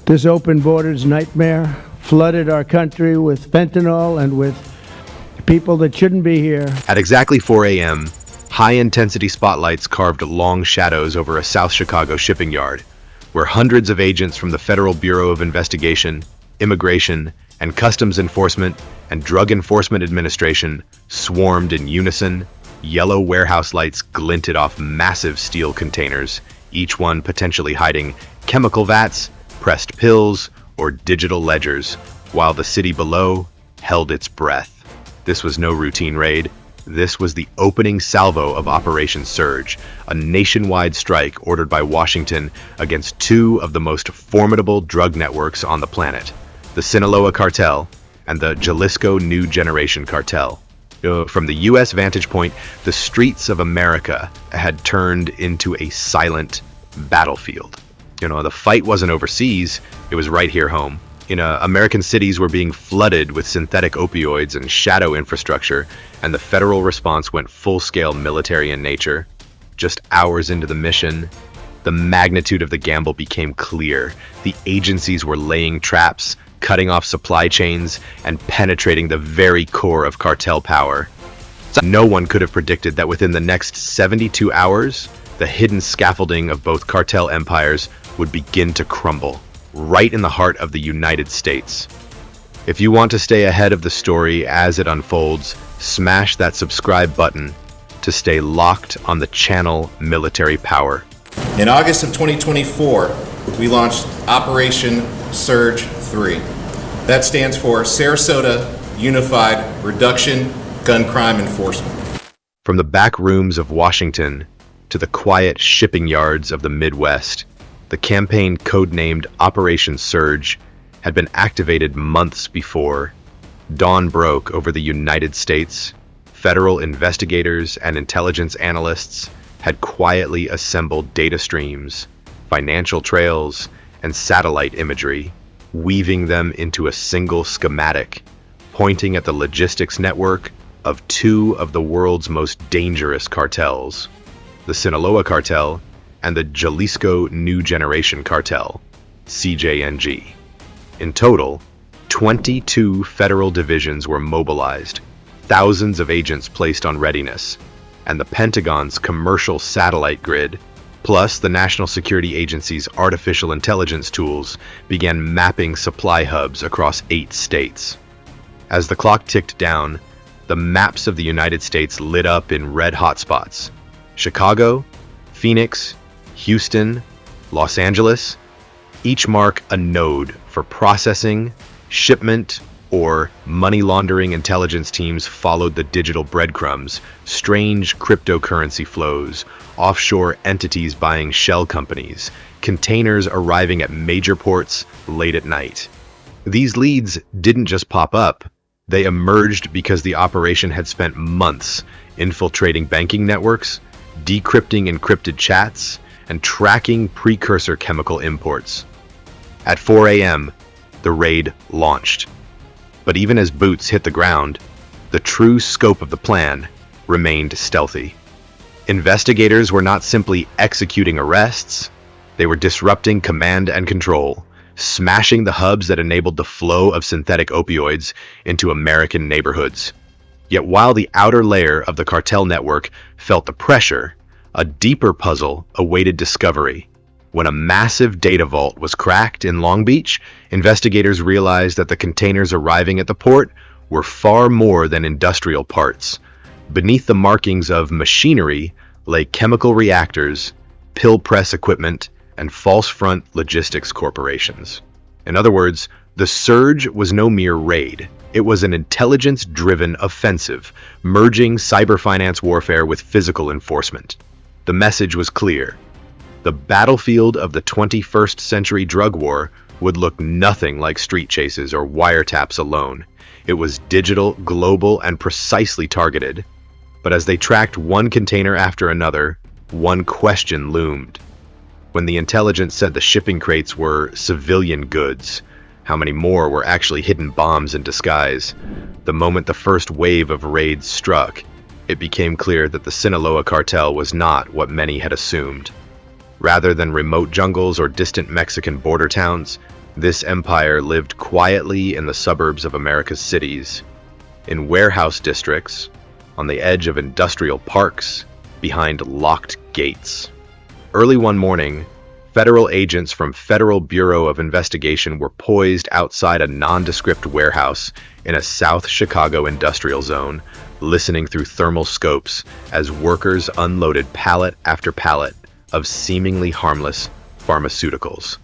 This open borders nightmare flooded our country with fentanyl and with people that shouldn't be here. At exactly 4 a.m., high-intensity spotlights carved long shadows over a South Chicago shipping yard, where hundreds of agents from the Federal Bureau of Investigation, Immigration, and Customs Enforcement and Drug Enforcement Administration swarmed in unison. Yellow warehouse lights glinted off massive steel containers, each one potentially hiding chemical vats, pressed pills, or digital ledgers, while the city below held its breath. This was no routine raid. This was the opening salvo of Operation Surge, a nationwide strike ordered by Washington against two of the most formidable drug networks on the planet, the Sinaloa Cartel and the Jalisco New Generation Cartel. From the U.S. vantage point, the streets of America had turned into a silent battlefield. The fight wasn't overseas, it was right here home. American cities were being flooded with synthetic opioids and shadow infrastructure, and the federal response went full-scale military in nature. Just hours into the mission, the magnitude of the gamble became clear. The agencies were laying traps, cutting off supply chains, and penetrating the very core of cartel power. No one could have predicted that within the next 72 hours, the hidden scaffolding of both cartel empires would begin to crumble, right in the heart of the United States. If you want to stay ahead of the story as it unfolds, smash that subscribe button to stay locked on the channel Military Power. In August of 2024, we launched Operation Surge 3. That stands for Sarasota Unified Reduction Gun Crime Enforcement. From the back rooms of Washington to the quiet shipping yards of the Midwest, the campaign codenamed Operation Surge had been activated months before. Dawn broke over the United States. Federal investigators and intelligence analysts had quietly assembled data streams, financial trails, and satellite imagery, weaving them into a single schematic, pointing at the logistics network of two of the world's most dangerous cartels, the Sinaloa Cartel and the Jalisco New Generation Cartel, CJNG. In total, 22 federal divisions were mobilized, thousands of agents placed on readiness, and the Pentagon's commercial satellite grid, plus the National Security Agency's artificial intelligence tools, began mapping supply hubs across 8 states. As the clock ticked down, the maps of the United States lit up in red hotspots: Chicago, Phoenix, Houston, Los Angeles, each mark a node for processing, shipment, or money laundering. Intelligence teams followed the digital breadcrumbs, strange cryptocurrency flows, offshore entities buying shell companies, containers arriving at major ports late at night. These leads didn't just pop up, they emerged because the operation had spent months infiltrating banking networks, decrypting encrypted chats, and tracking precursor chemical imports. At 4 a.m., the raid launched. But even as boots hit the ground, the true scope of the plan remained stealthy. Investigators were not simply executing arrests, they were disrupting command and control, smashing the hubs that enabled the flow of synthetic opioids into American neighborhoods. Yet while the outer layer of the cartel network felt the pressure, a deeper puzzle awaited discovery. When a massive data vault was cracked in Long Beach, investigators realized that the containers arriving at the port were far more than industrial parts. Beneath the markings of machinery lay chemical reactors, pill press equipment, and false front logistics corporations. In other words, the surge was no mere raid. It was an intelligence-driven offensive, merging cyber finance warfare with physical enforcement. The message was clear. The battlefield of the 21st century drug war would look nothing like street chases or wiretaps alone. It was digital, global, and precisely targeted. But as they tracked one container after another, one question loomed. When the intelligence said the shipping crates were civilian goods, how many more were actually hidden bombs in disguise? The moment the first wave of raids struck, it became clear that the Sinaloa cartel was not what many had assumed. Rather than remote jungles or distant Mexican border towns, this empire lived quietly in the suburbs of America's cities, in warehouse districts, on the edge of industrial parks, behind locked gates. Early one morning, federal agents from Federal Bureau of Investigation were poised outside a nondescript warehouse in a South Chicago industrial zone, listening through thermal scopes as workers unloaded pallet after pallet of seemingly harmless pharmaceuticals.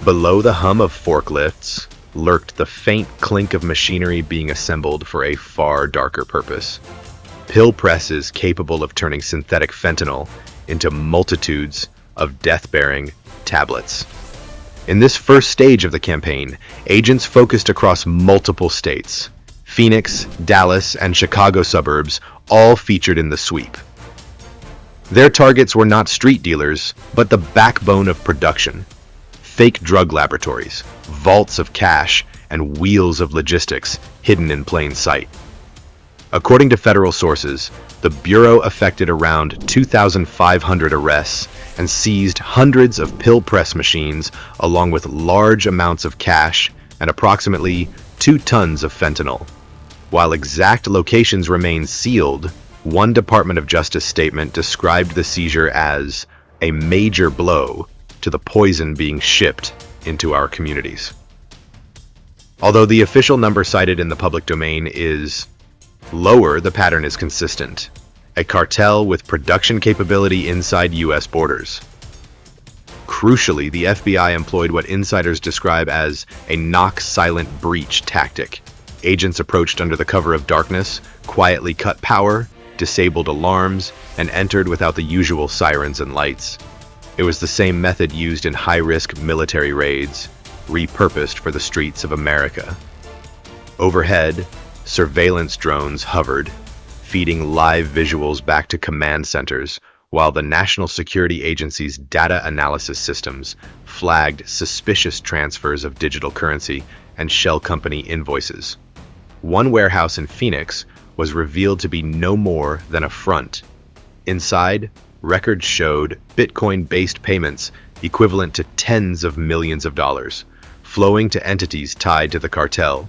Below the hum of forklifts lurked the faint clink of machinery being assembled for a far darker purpose. Pill presses capable of turning synthetic fentanyl into multitudes of death-bearing tablets. In this first stage of the campaign, agents focused across multiple states. Phoenix, Dallas, and Chicago suburbs all featured in the sweep. Their targets were not street dealers, but the backbone of production. Fake drug laboratories, vaults of cash, and wheels of logistics hidden in plain sight. According to federal sources, the Bureau effected around 2,500 arrests and seized hundreds of pill press machines along with large amounts of cash and approximately 2 tons of fentanyl. While exact locations remain sealed, one Department of Justice statement described the seizure as a major blow to the poison being shipped into our communities. Although the official number cited in the public domain is lower, the pattern is consistent. A cartel with production capability inside U.S. borders. Crucially, the FBI employed what insiders describe as a knock-silent breach tactic. Agents approached under the cover of darkness, quietly cut power, disabled alarms, and entered without the usual sirens and lights. It was the same method used in high-risk military raids, repurposed for the streets of America. Overhead, surveillance drones hovered, feeding live visuals back to command centers, while the National Security Agency's data analysis systems flagged suspicious transfers of digital currency and shell company invoices. One warehouse in Phoenix was revealed to be no more than a front. Inside, records showed Bitcoin-based payments equivalent to tens of millions of dollars, flowing to entities tied to the cartel.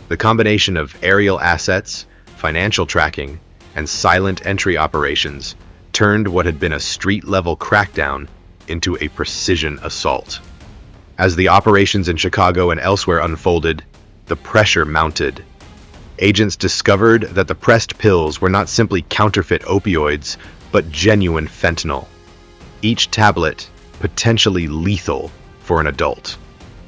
The combination of aerial assets, financial tracking, and silent entry operations turned what had been a street-level crackdown into a precision assault. As the operations in Chicago and elsewhere unfolded, the pressure mounted. Agents discovered that the pressed pills were not simply counterfeit opioids, but genuine fentanyl. Each tablet potentially lethal for an adult.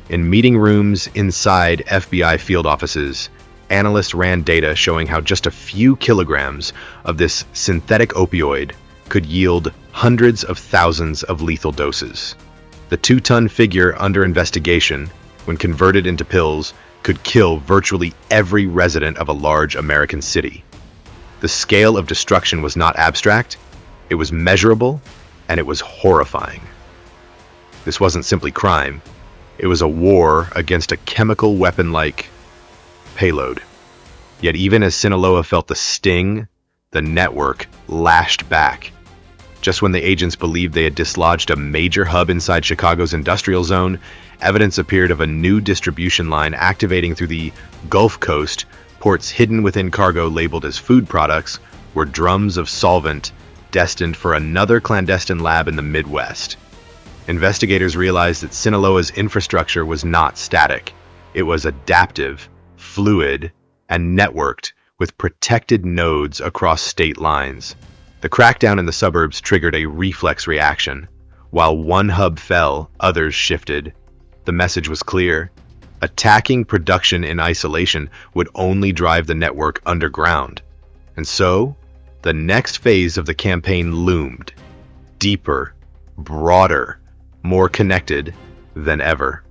In meeting rooms inside FBI field offices, analysts ran data showing how just a few kilograms of this synthetic opioid could yield hundreds of thousands of lethal doses. The 2-ton figure under investigation, when converted into pills, could kill virtually every resident of a large American city. The scale of destruction was not abstract, it was measurable, and it was horrifying. This wasn't simply crime, it was a war against a chemical weapon-like payload. Yet even as Sinaloa felt the sting, the network lashed back. Just when the agents believed they had dislodged a major hub inside Chicago's industrial zone, evidence appeared of a new distribution line activating through the Gulf Coast. Ports hidden within cargo labeled as food products were drums of solvent destined for another clandestine lab in the Midwest. Investigators realized that Sinaloa's infrastructure was not static. It was adaptive, fluid, and networked with protected nodes across state lines. The crackdown in the suburbs triggered a reflex reaction. While one hub fell, others shifted. The message was clear. Attacking production in isolation would only drive the network underground. And so, the next phase of the campaign loomed. Deeper, broader, more connected than ever.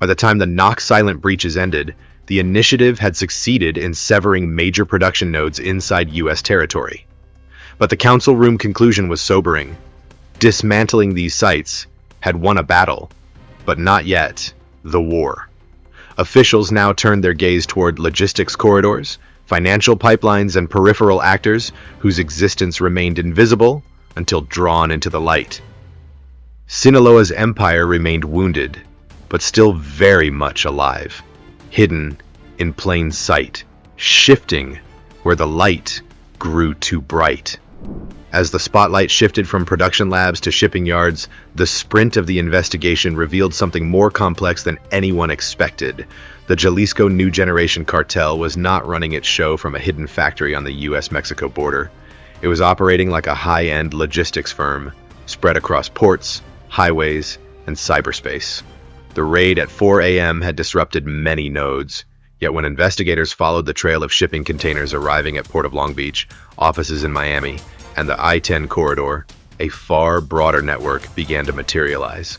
By the time the knock-silent breaches ended, the initiative had succeeded in severing major production nodes inside U.S. territory. But the council room conclusion was sobering. Dismantling these sites had won a battle, but not yet the war. Officials now turned their gaze toward logistics corridors, financial pipelines, and peripheral actors whose existence remained invisible until drawn into the light. Sinaloa's empire remained wounded, but still very much alive, hidden in plain sight, shifting where the light grew too bright. As the spotlight shifted from production labs to shipping yards, the sprint of the investigation revealed something more complex than anyone expected. The Jalisco New Generation Cartel was not running its show from a hidden factory on the US-Mexico border. It was operating like a high-end logistics firm, spread across ports, highways, and cyberspace. The raid at 4 a.m. had disrupted many nodes, yet when investigators followed the trail of shipping containers arriving at Port of Long Beach, offices in Miami, and the I-10 corridor, a far broader network began to materialize.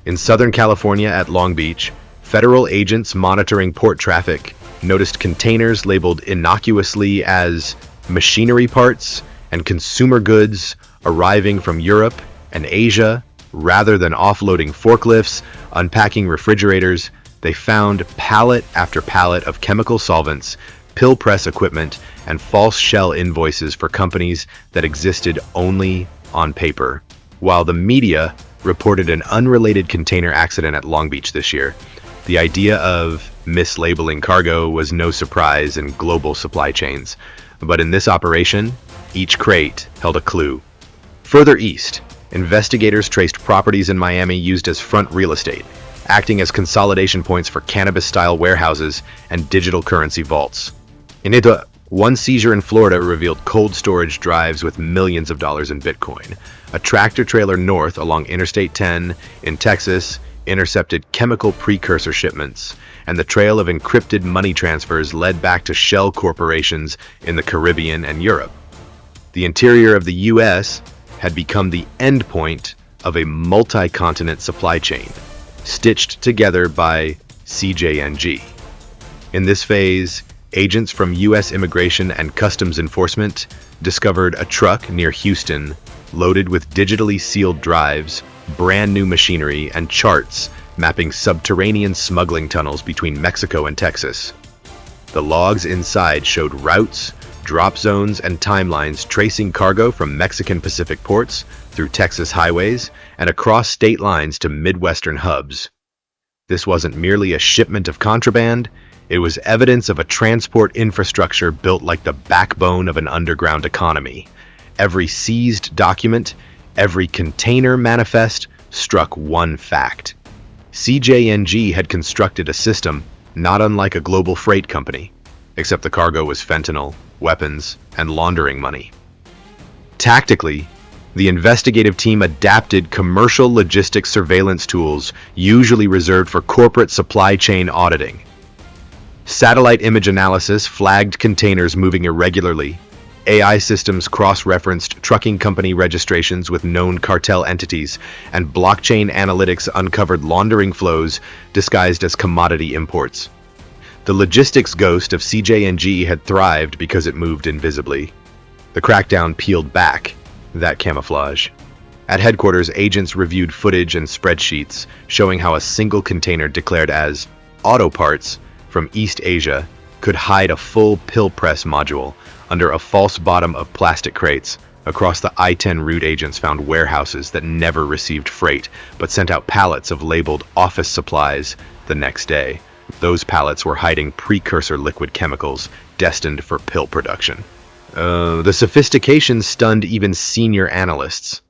In Southern California at Long Beach, federal agents monitoring port traffic noticed containers labeled innocuously as machinery parts and consumer goods arriving from Europe and Asia. Rather than offloading forklifts, unpacking refrigerators, they found pallet after pallet of chemical solvents, pill press equipment, and false shell invoices for companies that existed only on paper. While the media reported an unrelated container accident at Long Beach this year, the idea of mislabeling cargo was no surprise in global supply chains. But in this operation, each crate held a clue. Further east, investigators traced properties in Miami used as front real estate, acting as consolidation points for cannabis-style warehouses and digital currency vaults. In it, one seizure in Florida revealed cold storage drives with millions of dollars in Bitcoin. A tractor trailer north along Interstate 10 in Texas intercepted chemical precursor shipments, and the trail of encrypted money transfers led back to shell corporations in the Caribbean and Europe. The interior of the U.S. had become the endpoint of a multi-continent supply chain, stitched together by CJNG. In this phase, agents from U.S. Immigration and Customs Enforcement discovered a truck near Houston loaded with digitally sealed drives, brand new machinery, and charts mapping subterranean smuggling tunnels between Mexico and Texas. The logs inside showed routes, drop zones, and timelines tracing cargo from Mexican Pacific ports through Texas highways and across state lines to Midwestern hubs. This wasn't merely a shipment of contraband, it was evidence of a transport infrastructure built like the backbone of an underground economy. Every seized document, every container manifest struck one fact. CJNG had constructed a system not unlike a global freight company, except the cargo was fentanyl, weapons, and laundering money. Tactically, the investigative team adapted commercial logistics surveillance tools usually reserved for corporate supply chain auditing. Satellite image analysis flagged containers moving irregularly. AI systems cross-referenced trucking company registrations with known cartel entities, and blockchain analytics uncovered laundering flows disguised as commodity imports. The logistics ghost of CJNG had thrived because it moved invisibly. The crackdown peeled back that camouflage. At headquarters, agents reviewed footage and spreadsheets showing how a single container declared as auto parts from East Asia could hide a full pill press module under a false bottom of plastic crates. Across the I-10 route, agents found warehouses that never received freight but sent out pallets of labeled office supplies the next day. Those pallets were hiding precursor liquid chemicals destined for pill production. The sophistication stunned even senior analysts.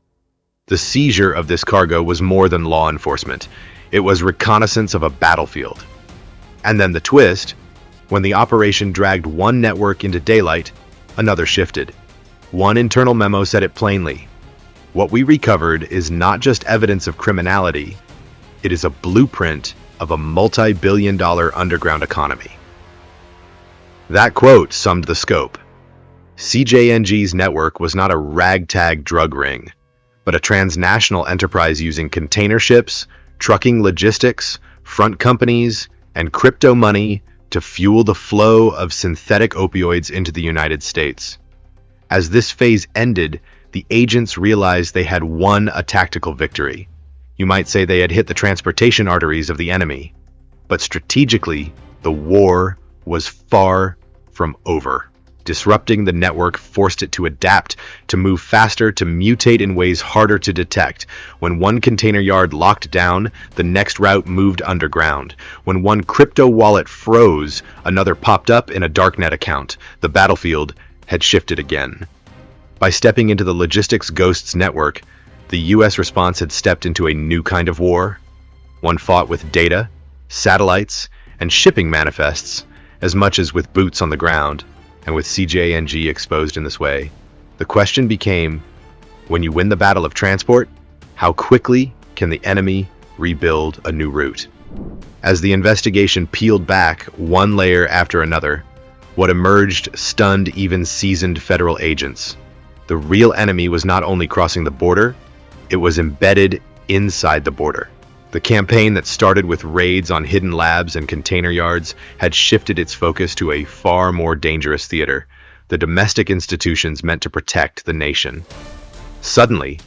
The seizure of this cargo was more than law enforcement. It was reconnaissance of a battlefield. And then the twist: when the operation dragged one network into daylight, another shifted. One internal memo said it plainly: what we recovered is not just evidence of criminality, it is a blueprint of a multi-billion-dollar underground economy. That quote summed the scope. CJNG's network was not a ragtag drug ring, but a transnational enterprise using container ships, trucking logistics, front companies, and crypto money to fuel the flow of synthetic opioids into the United States. As this phase ended, the agents realized they had won a tactical victory. You might say they had hit the transportation arteries of the enemy. But strategically, the war was far from over. Disrupting the network forced it to adapt, to move faster, to mutate in ways harder to detect. When one container yard locked down, the next route moved underground. When one crypto wallet froze, another popped up in a darknet account. The battlefield had shifted again. By stepping into the logistics ghosts network, the US response had stepped into a new kind of war, one fought with data, satellites, and shipping manifests, as much as with boots on the ground. And with CJNG exposed in this way, the question became, when you win the battle of transport, how quickly can the enemy rebuild a new route? As the investigation peeled back one layer after another, what emerged stunned even seasoned federal agents. The real enemy was not only crossing the border, it was embedded inside the border. The campaign that started with raids on hidden labs and container yards had shifted its focus to a far more dangerous theater, the domestic institutions meant to protect the nation. Suddenly,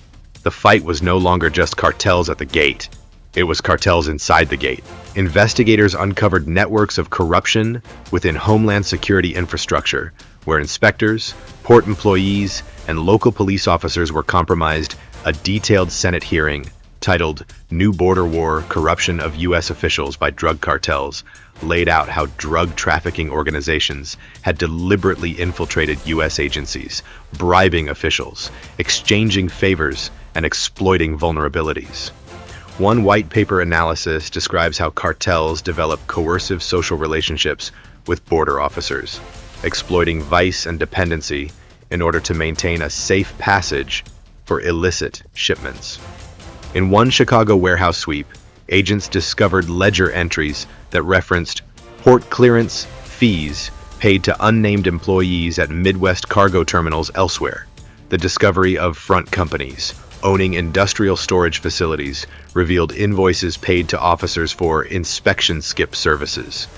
the fight was no longer just cartels at the gate. It was cartels inside the gate. Investigators uncovered networks of corruption within Homeland Security infrastructure, where inspectors, port employees, and local police officers were compromised. A detailed Senate hearing titled New Border War: Corruption of U.S. Officials by Drug Cartels laid out how drug trafficking organizations had deliberately infiltrated U.S. agencies, bribing officials, exchanging favors, and exploiting vulnerabilities. One white paper analysis describes how cartels develop coercive social relationships with border officers, exploiting vice and dependency in order to maintain a safe passage for illicit shipments. In one Chicago warehouse sweep, agents discovered ledger entries that referenced port clearance fees paid to unnamed employees at Midwest cargo terminals elsewhere. The discovery of front companies owning industrial storage facilities revealed invoices paid to officers for inspection skip services.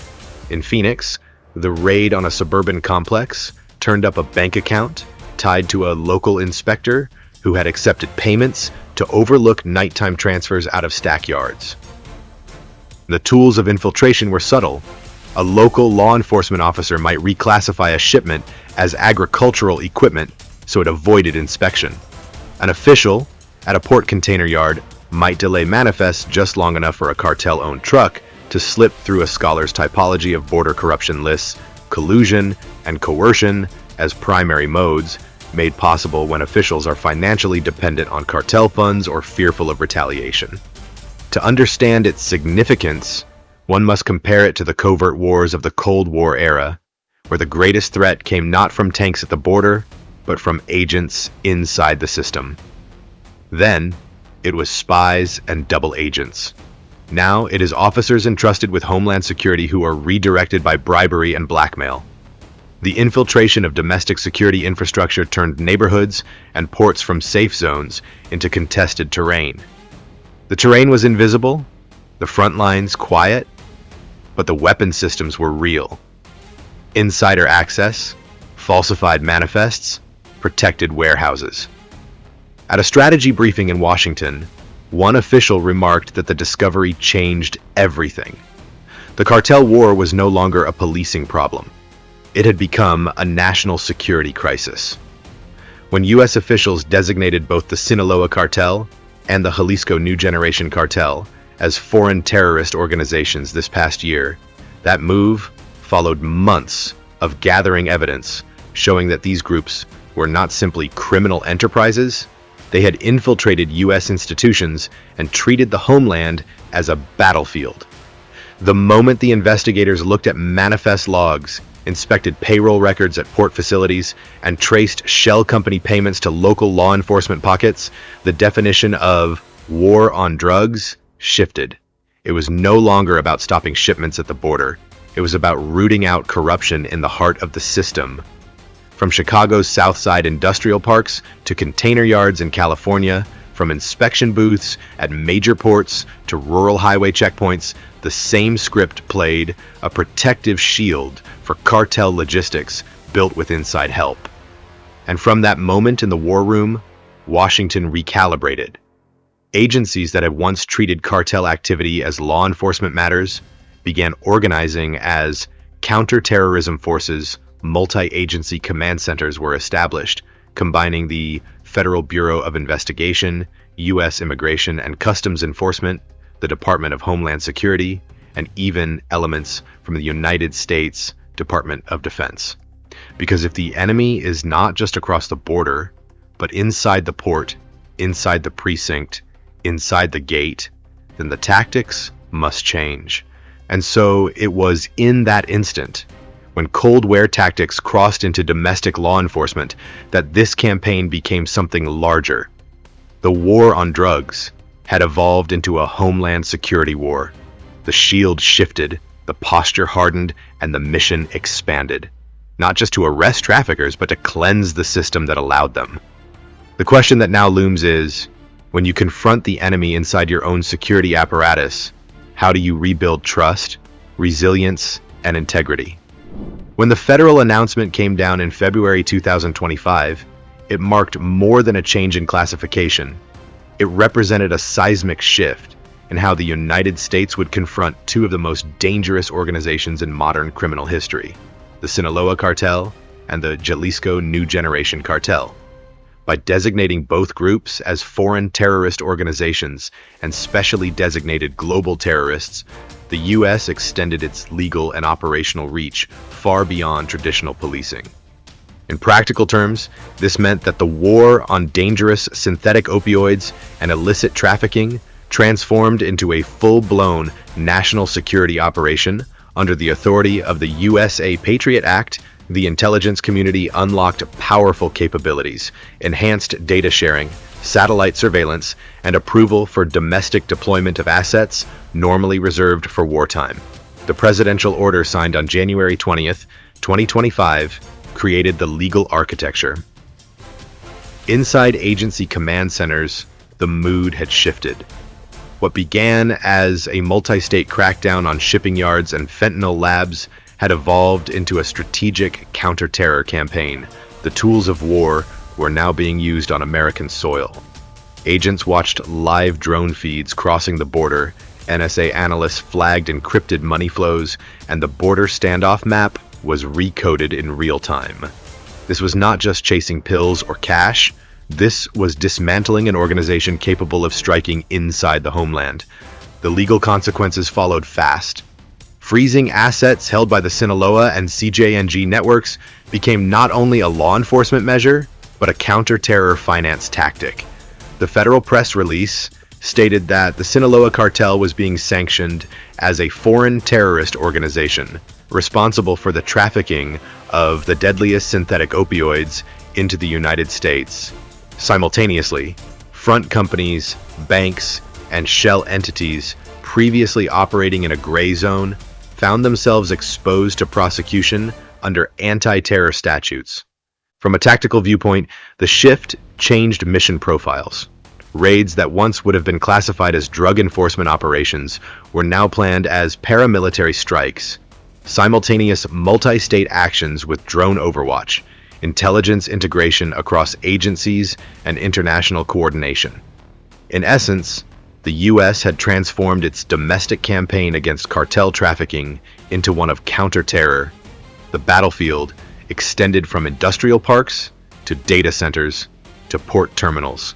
In Phoenix, the raid on a suburban complex turned up a bank account tied to a local inspector who had accepted payments to overlook nighttime transfers out of stack yards. The tools of infiltration were subtle. A local law enforcement officer might reclassify a shipment as agricultural equipment so it avoided inspection. An official at a port container yard might delay manifests just long enough for a cartel-owned truck to slip through a scholar's typology of border corruption lists, collusion and coercion as primary modes, made possible when officials are financially dependent on cartel funds or fearful of retaliation. To understand its significance, one must compare it to the covert wars of the Cold War era, where the greatest threat came not from tanks at the border, but from agents inside the system. Then, it was spies and double agents. Now, it is officers entrusted with Homeland Security who are redirected by bribery and blackmail. The infiltration of domestic security infrastructure turned neighborhoods and ports from safe zones into contested terrain. The terrain was invisible, the front lines quiet, but the weapon systems were real. Insider access, falsified manifests, protected warehouses. At a strategy briefing in Washington, one official remarked that the discovery changed everything. The cartel war was no longer a policing problem. It had become a national security crisis. When U.S. officials designated both the Sinaloa cartel and the Jalisco New Generation cartel as foreign terrorist organizations this past year, that move followed months of gathering evidence showing that these groups were not simply criminal enterprises, they had infiltrated U.S. institutions and treated the homeland as a battlefield. The moment the investigators looked at manifest logs, inspected payroll records at port facilities, and traced shell company payments to local law enforcement pockets, the definition of war on drugs shifted. It was no longer about stopping shipments at the border. It was about rooting out corruption in the heart of the system. From Chicago's South Side industrial parks to container yards in California, from inspection booths at major ports to rural highway checkpoints, the same script played, a protective shield for cartel logistics built with inside help. And from that moment in the war room, Washington recalibrated. Agencies that had once treated cartel activity as law enforcement matters began organizing as counterterrorism forces multi-agency command centers were established, combining the Federal Bureau of Investigation, U.S. Immigration and Customs Enforcement, the Department of Homeland Security, and even elements from the United States Department of Defense. Because if the enemy is not just across the border, but inside the port, inside the precinct, inside the gate, then the tactics must change. And so it was in that instant, when Cold War tactics crossed into domestic law enforcement, that this campaign became something larger. The war on drugs had evolved into a homeland security war. The shield shifted, the posture hardened, and the mission expanded. Not just to arrest traffickers, but to cleanse the system that allowed them. The question that now looms is, when you confront the enemy inside your own security apparatus, how do you rebuild trust, resilience, and integrity? When the federal announcement came down in February 2025, it marked more than a change in classification. It represented a seismic shift in how the United States would confront two of the most dangerous organizations in modern criminal history, the Sinaloa Cartel and the Jalisco New Generation Cartel. By designating both groups as foreign terrorist organizations and specially designated global terrorists, the U.S. extended its legal and operational reach far beyond traditional policing. In practical terms, this meant that the war on dangerous synthetic opioids and illicit trafficking transformed into a full-blown national security operation under the authority of the USA Patriot Act. The intelligence community unlocked powerful capabilities, enhanced data sharing, satellite surveillance, and approval for domestic deployment of assets normally reserved for wartime. The presidential order signed on January 20th, 2025, created the legal architecture. Inside agency command centers, the mood had shifted. What began as a multi-state crackdown on shipping yards and fentanyl labs had evolved into a strategic counter-terror campaign. The tools of war were now being used on American soil. Agents watched live drone feeds crossing the border, NSA analysts flagged encrypted money flows, and the border standoff map was recoded in real time. This was not just chasing pills or cash. This was dismantling an organization capable of striking inside the homeland. The legal consequences followed fast. Freezing assets held by the Sinaloa and CJNG networks became not only a law enforcement measure, but a counter-terror finance tactic. The federal press release stated that the Sinaloa cartel was being sanctioned as a foreign terrorist organization, responsible for the trafficking of the deadliest synthetic opioids into the United States. Simultaneously, front companies, banks, and shell entities previously operating in a gray zone found themselves exposed to prosecution under anti-terror statutes. From a tactical viewpoint, the shift changed mission profiles. Raids that once would have been classified as drug enforcement operations were now planned as paramilitary strikes, simultaneous multi-state actions with drone overwatch, intelligence integration across agencies, and international coordination. In essence, the U.S. had transformed its domestic campaign against cartel trafficking into one of counter-terror. The battlefield extended from industrial parks to data centers to port terminals.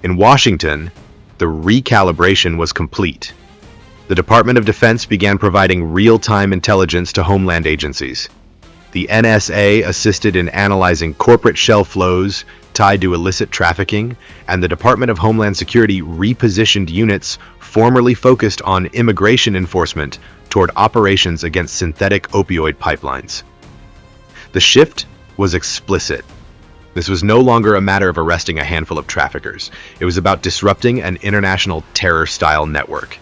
In Washington, the recalibration was complete. The Department of Defense began providing real-time intelligence to homeland agencies. The NSA assisted in analyzing corporate shell flows tied to illicit trafficking, and the Department of Homeland Security repositioned units formerly focused on immigration enforcement toward operations against synthetic opioid pipelines. The shift was explicit. This was no longer a matter of arresting a handful of traffickers. It was about disrupting an international terror-style network.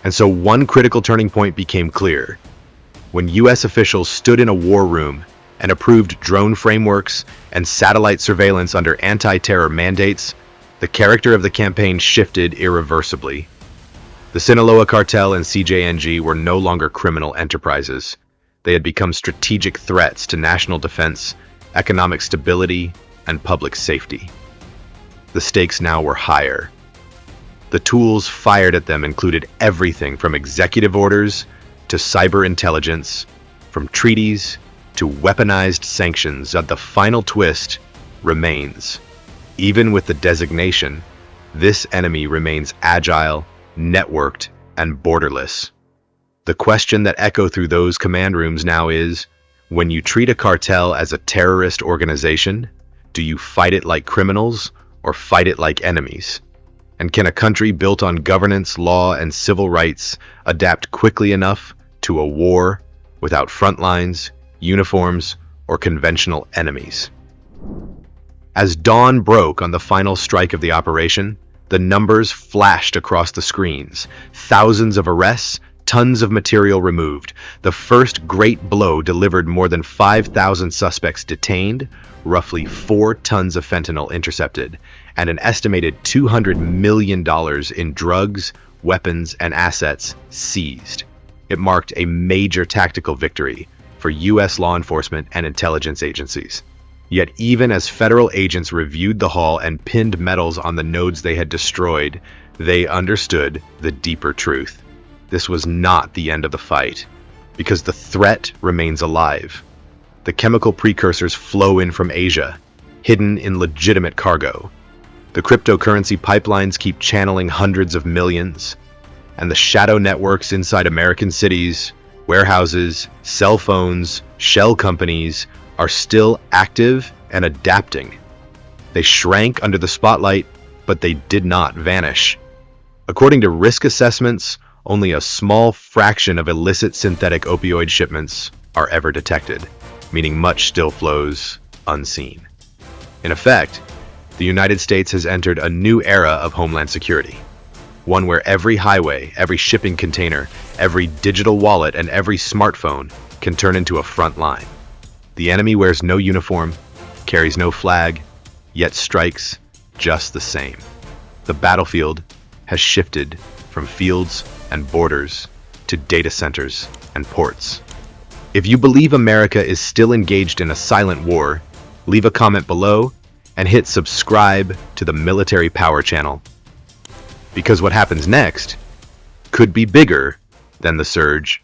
And so one critical turning point became clear. When U.S. officials stood in a war room and approved drone frameworks and satellite surveillance under anti-terror mandates, the character of the campaign shifted irreversibly. The Sinaloa cartel and CJNG were no longer criminal enterprises. They had become strategic threats to national defense, economic stability, and public safety. The stakes now were higher. The tools fired at them included everything from executive orders to cyber intelligence, from treaties to weaponized sanctions, the final twist remains. Even with the designation, this enemy remains agile, networked, and borderless. The question that echoes through those command rooms now is, when you treat a cartel as a terrorist organization, do you fight it like criminals or fight it like enemies? And can a country built on governance, law, and civil rights adapt quickly enough to a war without front lines, uniforms, or conventional enemies? As dawn broke on the final strike of the operation, the numbers flashed across the screens. Thousands of arrests, tons of material removed. The first great blow delivered more than 5,000 suspects detained, roughly 4 tons of fentanyl intercepted, and an estimated $200 million in drugs, weapons, and assets seized. It marked a major tactical victory for U.S. law enforcement and intelligence agencies. Yet even as federal agents reviewed the haul and pinned medals on the nodes they had destroyed, they understood the deeper truth. This was not the end of the fight, because the threat remains alive. The chemical precursors flow in from Asia, hidden in legitimate cargo. The cryptocurrency pipelines keep channeling hundreds of millions, and the shadow networks inside American cities, warehouses, cell phones, shell companies are still active and adapting. They shrank under the spotlight, but they did not vanish. According to risk assessments, only a small fraction of illicit synthetic opioid shipments are ever detected, meaning much still flows unseen. In effect, the United States has entered a new era of homeland security, one where every highway, every shipping container, every digital wallet, and every smartphone can turn into a front line. The enemy wears no uniform, carries no flag, yet strikes just the same. The battlefield has shifted from fields and borders to data centers and ports. If you believe America is still engaged in a silent war, leave a comment below and hit subscribe to the Military Power channel. Because what happens next could be bigger than the surge